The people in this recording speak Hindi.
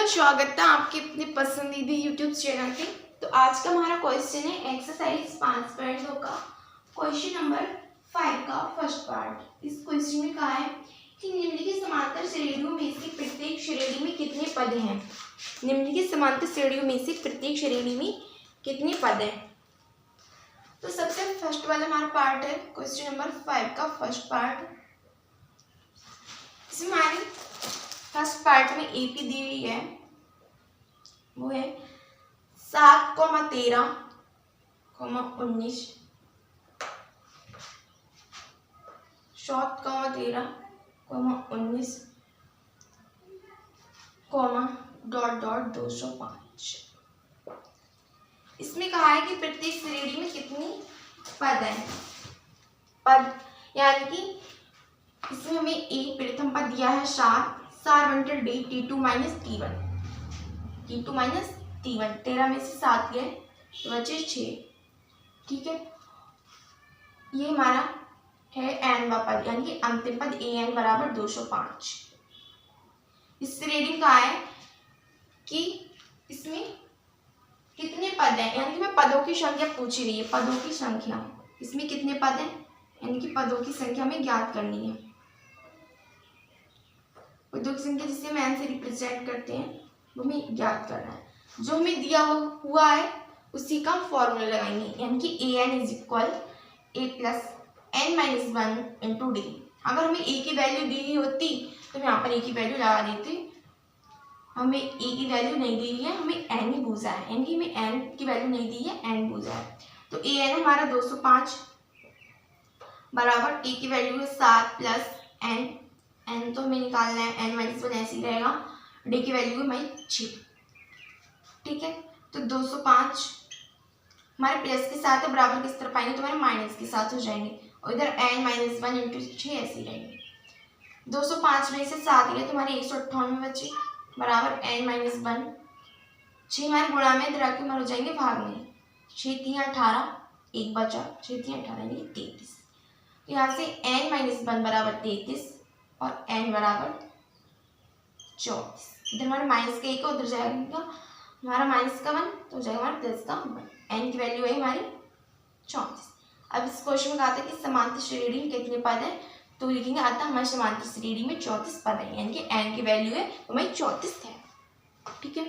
स्वागत है आपके अपने पसंदीदा यूट्यूब चैनल पे। तो आज का हमारा क्वेश्चन है एक्सरसाइज 5.2 का क्वेश्चन नंबर 5 का फर्स्ट पार्ट। इस क्वेश्चन में कहा है कि निम्नलिखित समांतर श्रेणियों में से प्रत्येक श्रेणी में कितने पद हैं। निम्नलिखित समांतर श्रेणियों में से प्रत्येक श्रेणी में कितने पद हैं। तो सबसे फर्स्ट वाला हमारा पार्ट है क्वेश्चन नंबर 5 का फर्स्ट पार्ट। इसमें हमारी फर्स्ट पार्ट में ए पी दी हुई है, वो है 7,13,19, 7,13,19, (205). इसमें कहा है कि प्रत्येक श्रेणी में कितनी पद हैं। पद यानी कि इसमें हमें एक प्रथम पद दिया है 7 बंटल D T2 minus T1, T2 minus T1, 13 में से 7 गए तो बचे 6। ठीक है, ये हमारा है एन वा पद यानी कि अंतिम पद an बराबर 205। इस रीडिंग का है कि इसमें कितने पद हैं, यानी कि मैं पदों की संख्या पूछ रही है। पदों की संख्या इसमें कितने पद हैं, यानी कि पदों की संख्या हमें ज्ञात करनी है। पदों की संख्या जिसे हम n से रिप्रेजेंट करते हैं वो हमें ज्ञात करना है। जो हमें दिया हुआ है उसी का फॉर्मूला लगाएंगे, यानी कि an is equal a plus n minus 1 into D. अगर हमें a की वैल्यू दी होती तो मैं यहाँ पर a की वैल्यू लगा देती। हमें a की वैल्यू नहीं दी है, हमें n ही पूछा है, यानी कि हमें n की वैल्यू नहीं दी है, n पूछा है। तो an हमारा 205 बराबर a की वैल्यू है 7 प्लस n तो हमें निकालना है, n माइनस 1 ऐसे ही रहेगा, d की वैल्यू है हमारी 6। ठीक है, तो 205 हमारे प्लस के साथ है, बराबर किस तरफ आएंगे तो हमारे माइनस के साथ हो जाएंगे, और इधर n माइनस 1 इंटू 6 ऐसे ही रहेंगे। 205 में से 7 गए तो हमारे 198 बचे, बराबर n माइनस 1, 6 हमारे गुणा में, इधर आके हमारे हो जाएंगे भाग में, 6 3 18, 1 बचा, 6 3 18 यानी 33। तो यहाँ से n माइनस 1 बराबर 33 और n बराबर 24। इधर हमारा माइनस का 1 उधर जाएगा हमारा माइनस का 1 तो हो जाएगा हमारा प्लस का 1। n की वैल्यू है हमारी 34। अब इस क्वेश्चन में कहा था कि समांतर श्रेणी में कितने पद हैं, तो लिखेंगे अतः हमारे समांतर श्रेणी में 34 पद हैं, यानी कि n की वैल्यू है हमारी 34 है। ठीक है।